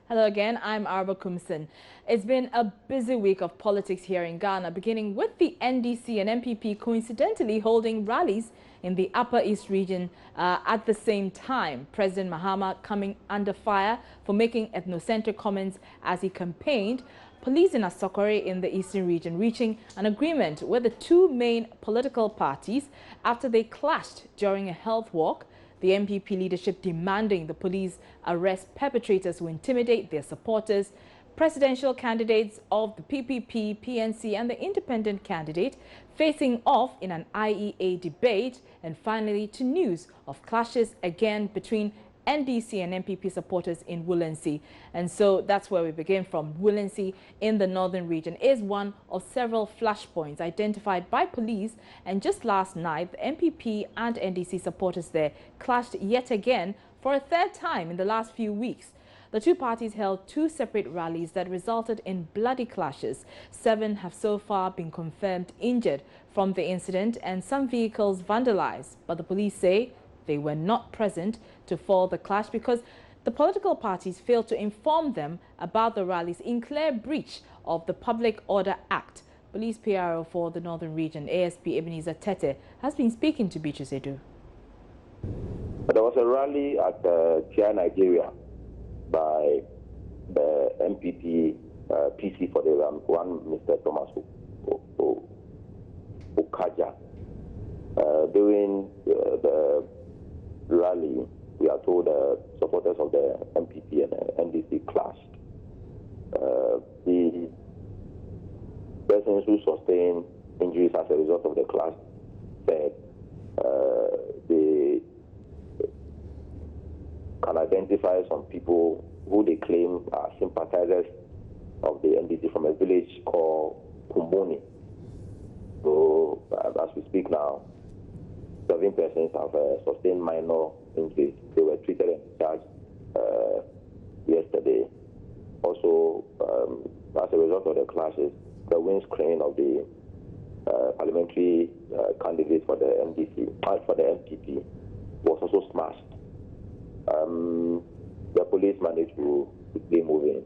Hello again, I'm Arba Kumsin. It's been a busy week of politics here in Ghana, beginning with the NDC and MPP coincidentally holding rallies in the Upper East region at the same time. President Mahama coming under fire for making ethnocentric comments as he campaigned. Police in Asokore in the Eastern region reaching an agreement with the two main political parties after they clashed during a health walk. The MPP leadership demanding the police arrest perpetrators who intimidate their supporters. Presidential candidates of the PPP, PNC and the independent candidate facing off in an IEA debate. And finally, to news of clashes again between NDC and MPP supporters in Woolensee. And so that's where we begin from. Woolensee in the northern region is one of several flashpoints identified by police. And just last night, the MPP and NDC supporters there clashed yet again for a third time in the last few weeks. The two parties held two separate rallies that resulted in bloody clashes. 7 have so far been confirmed injured from the incident and some vehicles vandalized. But the police say they were not present to foil the clash because the political parties failed to inform them about the rallies in clear breach of the Public Order Act. Police PRO for the Northern Region, ASP Ebenezer Tete, has been speaking to Beatrice Edu. There was a rally at Chia, Nigeria by the MPP PC for the one Mr. Thomas Okaja. During the rally, we are told supporters of the MPP and NDC clashed. The persons who sustained injuries as a result of the clash said they can identify some people who they claim are sympathizers of the NDC from a village called Kumboni. So, as we speak now, 7 persons have sustained minor injuries. They were treated and discharged yesterday. Also, as a result of the clashes, the windscreen of the parliamentary candidate for the NDC, for the MPP, was also smashed. The police managed to quickly move in,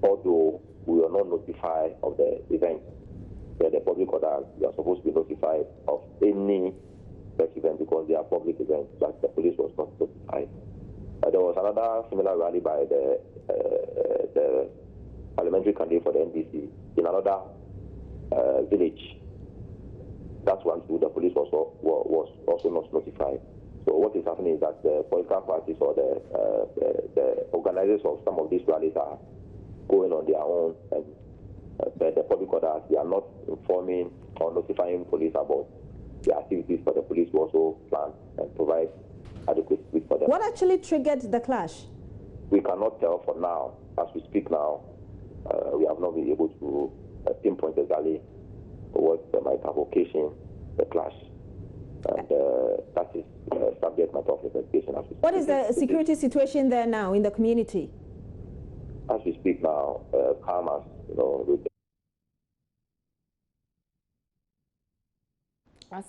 although we were not notified of the event. The public order, we are supposed to be notified of any such event because they are public events, but the police was not notified. There was another similar rally by the parliamentary candidate for the NDC in another village. That's one too. The police was also not notified. So what is happening is that the political parties or the organizers of some of these rallies are going on their own, and the public orders, they are not informing or notifying police about the activities for the police to also plan and provide adequate support for them. What actually triggered the clash? We cannot tell for now. As we speak now, we have not been able to pinpoint exactly what might have occasioned the clash. And that is subject matter of investigation. What is the security situation there now in the community? As we speak now, calm as, with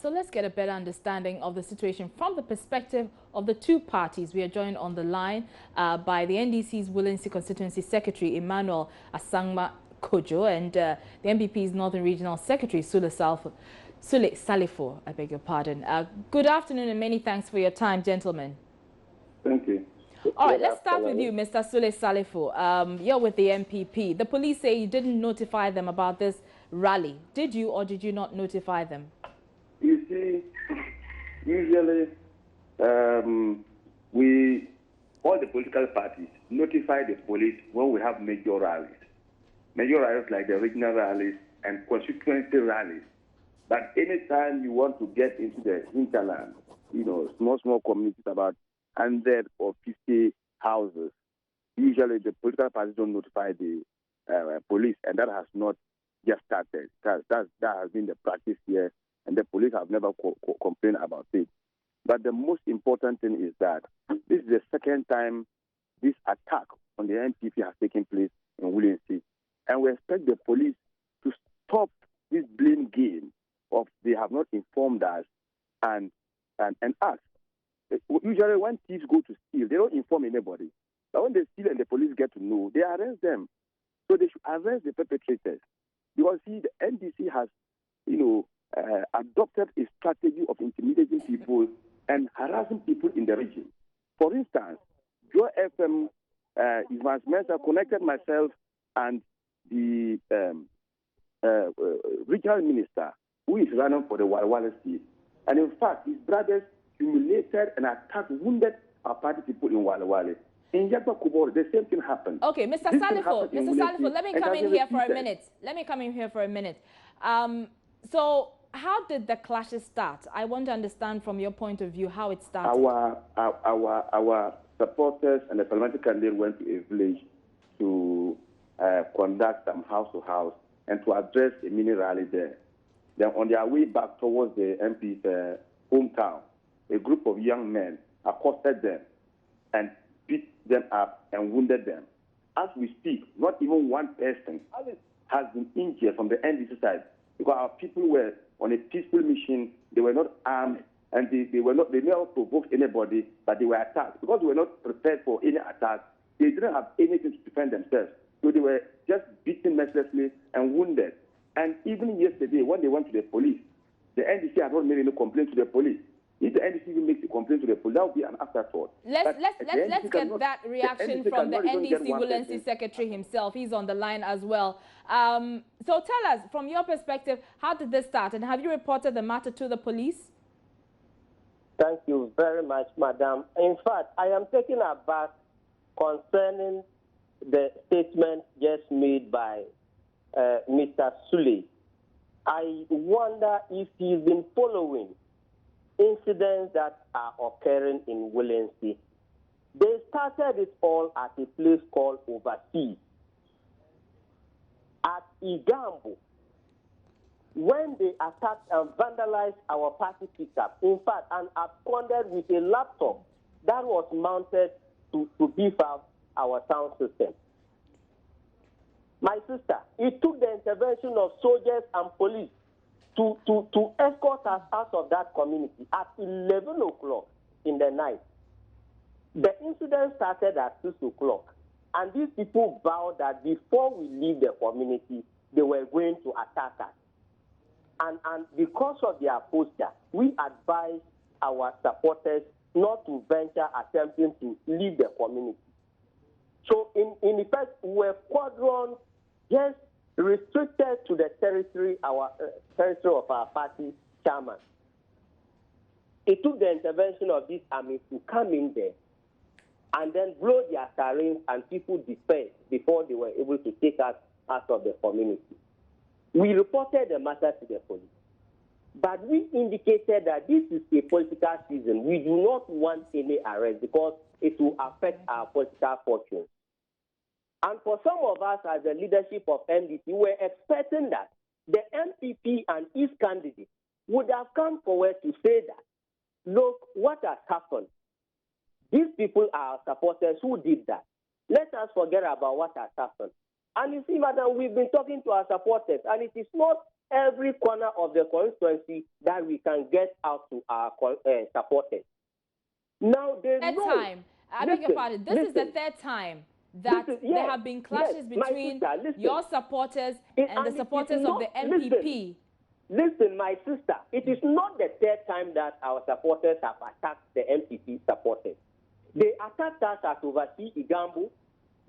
So let's get a better understanding of the situation from the perspective of the two parties. We are joined on the line by the NDC's Woolensee Constituency Secretary, Emmanuel Asangma Kojo, and the MPP's Northern Regional Secretary, Sule Salifo, I beg your pardon. Good afternoon and many thanks for your time, gentlemen. Thank you. All right, let's start with you, Mr. Sule Salifo. You're with the MPP. The police say you didn't notify them about this rally. Did you or did you not notify them? You see, usually all the political parties notify the police when we have major rallies. Major rallies like the regional rallies and constituency rallies. But anytime you want to get into the hinterland, small communities about 100 or 50 houses, usually the political parties don't notify the police, and that has not just started. That has been the practice here, and the police have never complained about it. But the most important thing is that this is the second time this attack on the MPP has taken place in Woolensee, and we expect the police to stop this blame game of they have not informed us and us. Usually when thieves go to steal, they don't inform anybody. But when they steal and the police get to know, they arrest them. So they should arrest the perpetrators. Because, see, the NDC has, adopted a strategy of intimidating people and harassing people in the region. For instance, Joe FM, Ismail Mensah connected myself and the regional minister who is running for the Walwala state. And in fact, his brothers humiliated and attacked, wounded our party people in Walwala. In Yagba Kubor, the same thing happened. Okay, Mr. Salifo, let me come in here for a minute. Let me come in here for a minute. So, how did the clashes start? I want to understand from your point of view how it started. Our supporters and the parliamentary candidate went to a village to conduct some house to house and to address a mini rally there. Then on their way back towards the MP's hometown, a group of young men accosted them and beat them up and wounded them. As we speak, not even one person has been injured from the NDC side because our people were on a peaceful mission. They were not armed and they never provoked anybody, but they were attacked. Because they were not prepared for any attack, they didn't have anything to defend themselves. So they were just beaten mercilessly and wounded. And even yesterday, when they went to the police, the NDC had not made any complaint to the police. If the NDC even makes a complaint to the police, that would be an afterthought. Let's get that reaction from the NDC Wulensi secretary himself. He's on the line as well. So tell us, from your perspective, how did this start? And have you reported the matter to the police? Thank you very much, madam. In fact, I am taken aback concerning the statement just made by Mr. Sule. I wonder if he's been following incidents that are occurring in Wulensi. They started it all at a place called Overseas, at Igambo, when they attacked and vandalized our party pickup. In fact, and absconded with a laptop that was mounted to beef up our sound system. My sister, it took the intervention of soldiers and police to escort us out of that community at 11 o'clock in the night. The incident started at 6 o'clock, and these people vowed that before we leave the community, they were going to attack us. And because of their posture, we advised our supporters not to venture attempting to leave the community. So in effect, we were quadron just restricted to the territory of our party chairman. It took the intervention of these armies to come in there and then blow their sirens, and people dispersed before they were able to take us out of the community. We reported the matter to the police, but we indicated that this is a political season. We do not want any arrest because it will affect our political fortunes. And for some of us as the leadership of MDC, we're expecting that the MPP and his candidate would have come forward to say that, look, what has happened? These people are supporters who did that. Let us forget about what has happened. And you see, madam, we've been talking to our supporters, and it is not every corner of the constituency that we can get out to our supporters. Now, they know. Time. I beg your pardon. This is the third time that there have been clashes between your supporters and the supporters of the MPP. Listen, my sister, it is not the third time that our supporters have attacked the MPP supporters. They attacked us at Overseas Igambo.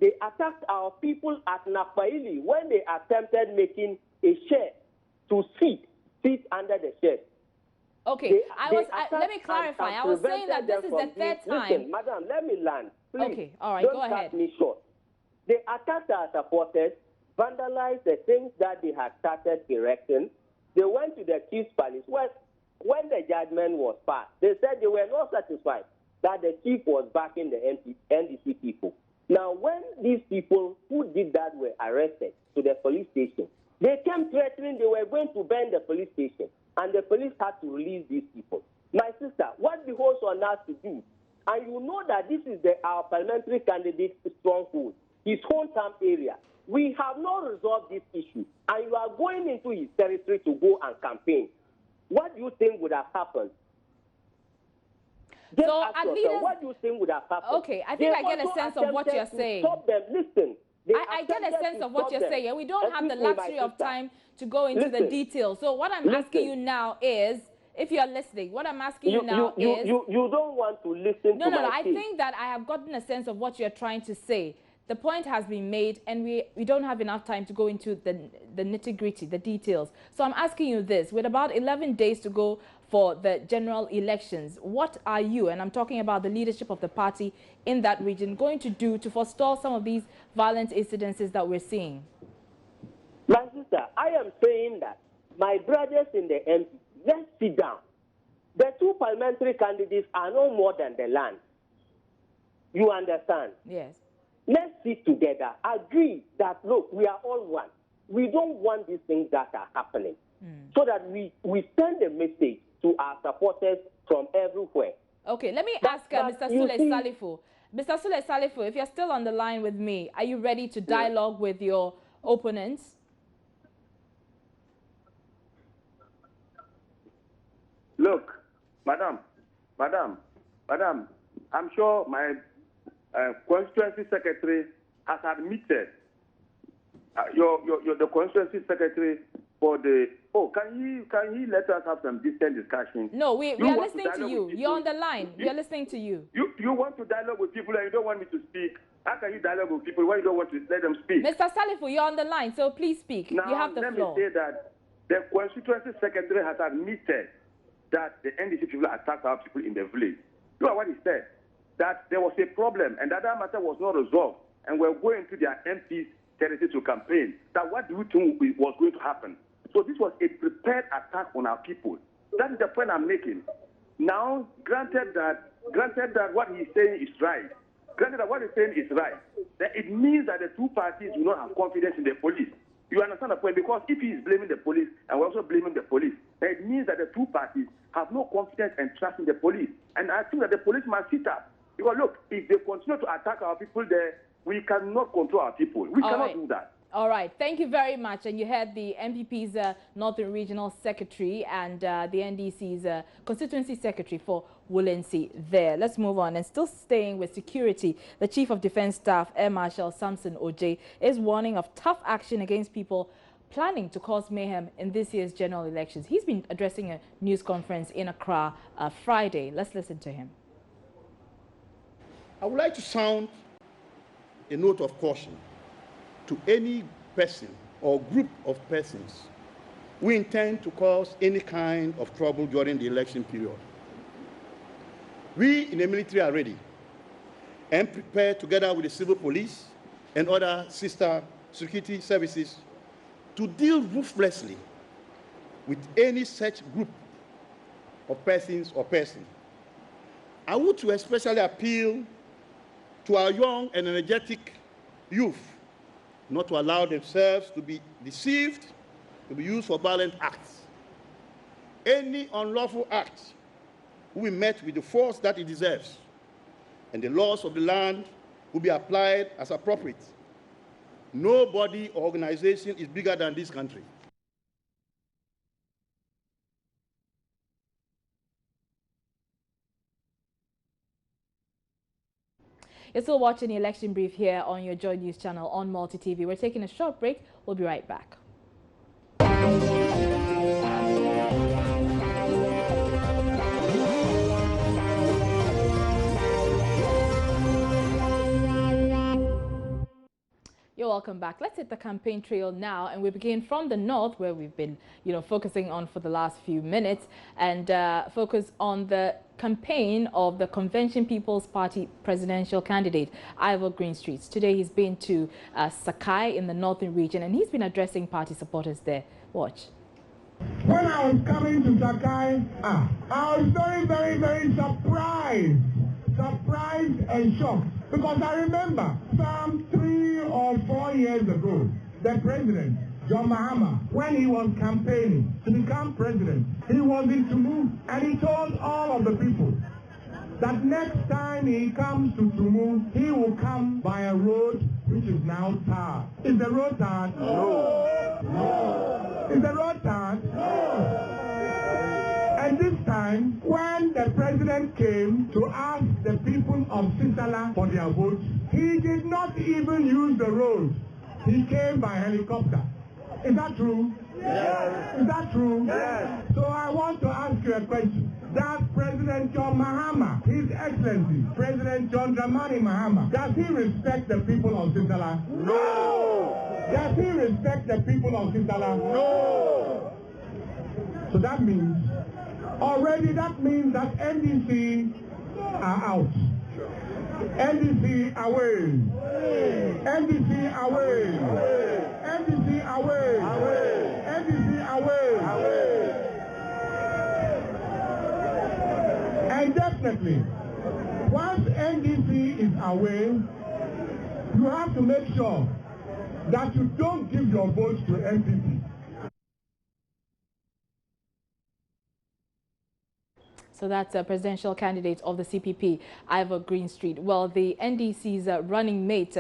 They attacked our people at Napaili when they attempted making a shed to sit under the shed. Okay, let me clarify. I was saying that this is the third time. Listen, madam, let me land. Please. Okay, all right, go ahead. Don't cut me short. They attacked our supporters, vandalized the things that they had started erecting. They went to the chief's palace. When the judgment was passed, they said they were not satisfied that the chief was backing the NDC people. Now, when these people who did that were arrested to the police station, they came threatening they were going to burn the police station, and the police had to release these people. My sister, what behoves on us to do? And you know that this is our parliamentary candidate's stronghold, his hometown area. We have not resolved this issue, and you are going into his territory to go and campaign. What do you think would have happened? Just So ask at yourself, leaders, what do you think would have happened? okay, I think I get a sense of what you're saying. Stop them. Listen. I get a sense of what you're saying, and we don't have the luxury of time to go into the details. So what I'm asking you now is, if you're listening, what I'm asking you now is... You don't want to listen to my No, I think that I have gotten a sense of what you're trying to say. The point has been made, and we don't have enough time to go into the nitty-gritty, the details. So I'm asking you this. With about 11 days to go for the general elections, what are you, and I'm talking about the leadership of the party in that region, going to do to forestall some of these violent incidences that we're seeing? My sister, I am saying that my brothers in the MP, let's sit down. The two parliamentary candidates are no more than the land. You understand? Yes. Let's sit together, agree that, look, we are all one. We don't want these things that are happening. So that we send a message to our supporters from everywhere. Okay, let me ask Mr. Sule Salifu. Mr. Sule Salifu, if you're still on the line with me, are you ready to dialogue with your opponents? Look, madam, I'm sure my constituency secretary has admitted, you're the constituency secretary for the, can he let us have some distant discussion? No, we are listening to you. You're on the line. We are listening to you. You want to dialogue with people and you don't want me to speak. How can you dialogue with people when you don't want to let them speak? Mr. Salifu, you're on the line, so please speak. Now, you have the floor. Let me say that the constituency secretary has admitted that the NDC people attacked our people in the village. You know what he said? That there was a problem and that matter was not resolved, and we're going to their MP's territory to campaign. That what do you think was going to happen? So this was a prepared attack on our people. That is the point I'm making. Now, granted that what he's saying is right, then it means that the two parties do not have confidence in the police. You understand the point? Because if he is blaming the police and we're also blaming the police, then it means that the two parties have no confidence and trust in the police. And I think that the police must sit up. Because look, if they continue to attack our people there, we cannot control our people. We cannot do that. All right. Thank you very much. And you heard the MPP's Northern Regional Secretary and the NDC's Constituency Secretary for Woolensey there. Let's move on. And still staying with security, the Chief of Defense Staff, Air Marshal Samson Ojay, is warning of tough action against people planning to cause mayhem in this year's general elections. He's been addressing a news conference in Accra Friday. Let's listen to him. I would like to sound a note of caution to any person or group of persons who intend to cause any kind of trouble during the election period. We in the military are ready and prepared, together with the civil police and other sister security services, to deal ruthlessly with any such group of persons or person. I want to especially appeal to our young and energetic youth not to allow themselves to be deceived, to be used for violent acts. Any unlawful act will be met with the force that it deserves, and the laws of the land will be applied as appropriate. No body or organization is bigger than this country. You're still watching the Election Brief here on your Joy News channel on Multi TV. We're taking a short break. We'll be right back. You're welcome back. Let's hit the campaign trail now, and we begin from the north, where we've been, focusing on for the last few minutes, and focus on the campaign of the Convention People's Party presidential candidate, Ivor Greenstreet. Today he's been to Sakai in the northern region, and he's been addressing party supporters there. Watch. When I was coming to Sakai, I was very, very, very surprised and shocked, because I remember some 3 or 4 years ago, the president, John Mahama, when he was campaigning to become president, he was in Tumu, and he told all of the people that next time he comes to Tumu, he will come by a road which is now tarred. Is the road tarred? No. No. Is the road tarred? No. And this time, when the president came to people of Sisala for their votes. He did not even use the road. He came by helicopter. Is that true? Yes. Is that true? Yes. So I want to ask you a question. Does President John Mahama, His Excellency, President John Dramani Mahama, does he respect the people of Sisala? No. Does he respect the people of Sisala? No. So that means, that means that NDC are out. NDC away. NDC away. NDC away. NDC away. And definitely, once NDC is away, you have to make sure that you don't give your votes to NPP. So that's a presidential candidate of the CPP, Ivor Greenstreet. Well, the NDC's running mate,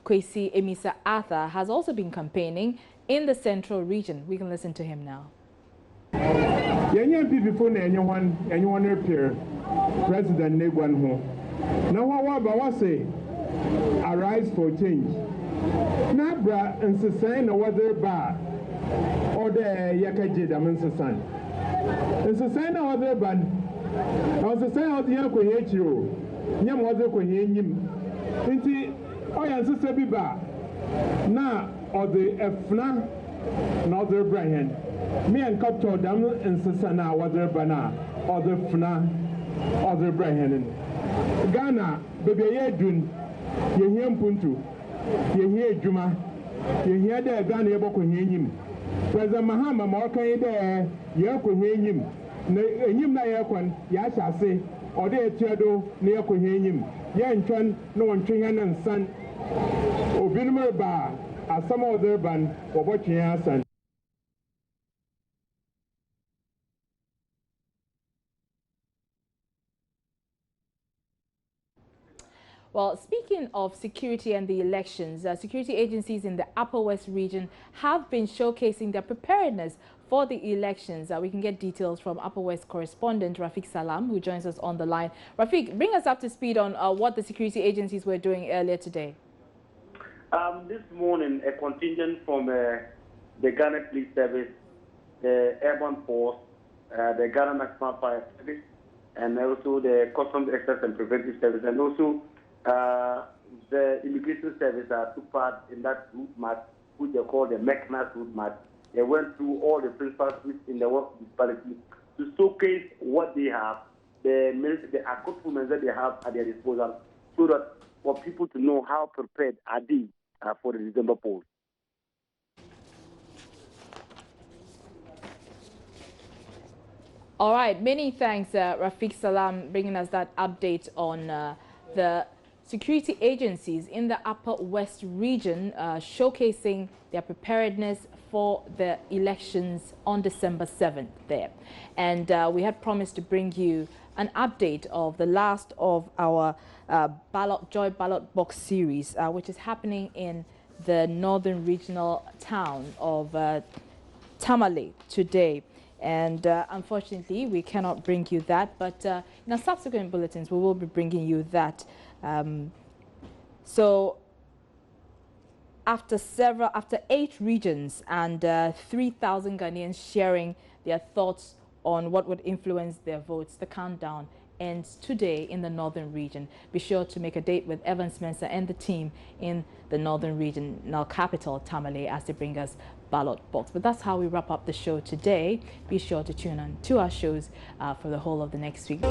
Kwesi Emisa Arthur, has also been campaigning in the central region. We can listen to him now. Anyone appear President Negwan ho. Now what say? Arise for change. Nabra and Sasan or whether bar or the Yakaji Daman Sasan. And Sasan or other ban. I was a sign of the Yako Yachiro. Yam was a Koyim. Inti, oh, and Sister Biba. Now, or the Efna, Northern Brian. Me and Copto Dam and Sasana was their bana, or the Fna, or the Brian. Ghana, baby, ye dun, ye hear Puntu, ye hear Juma, ye hear the Ghana Boko him. President Mahama Morka there, Yako him. Him na yakwan, Yasha say, or they Tiado, Neako him. Yan Chan, no one Chingan and son. Obinmer Bar, as some other ban, or watching your son. Well, speaking of security and the elections, security agencies in the Upper West region have been showcasing their preparedness for the elections. We can get details from Upper West correspondent Rafiq Salam, who joins us on the line. Rafiq, bring us up to speed on what the security agencies were doing earlier today. This morning, a contingent from the Ghana Police Service, the Airborne Force, the Ghana National Fire Service, and also the Customs Access and Preventive Service, and also the Immigration Service took part in that route march, which they call the Meknas route march. They went through all the principal streets in the work municipality to showcase what they have, the accoutrements that they have at their disposal, so that for people to know how prepared are they for the December polls. All right, many thanks, Rafiq Salam, bringing us that update on the security agencies in the Upper West region showcasing their preparedness for the elections on December 7th there. And we had promised to bring you an update of the last of our Joy Ballot Box series, which is happening in the northern regional town of Tamale today. And unfortunately, we cannot bring you that, but in our subsequent bulletins, we will be bringing you that. So after 8 regions and 3,000 Ghanaians sharing their thoughts on what would influence their votes, the countdown ends today in the northern region. Be sure to make a date with Evan Spencer and the team in the northern regional capital, Tamale, as they bring us ballot box. But that's how we wrap up the show today. Be sure to tune in to our shows for the whole of the next week.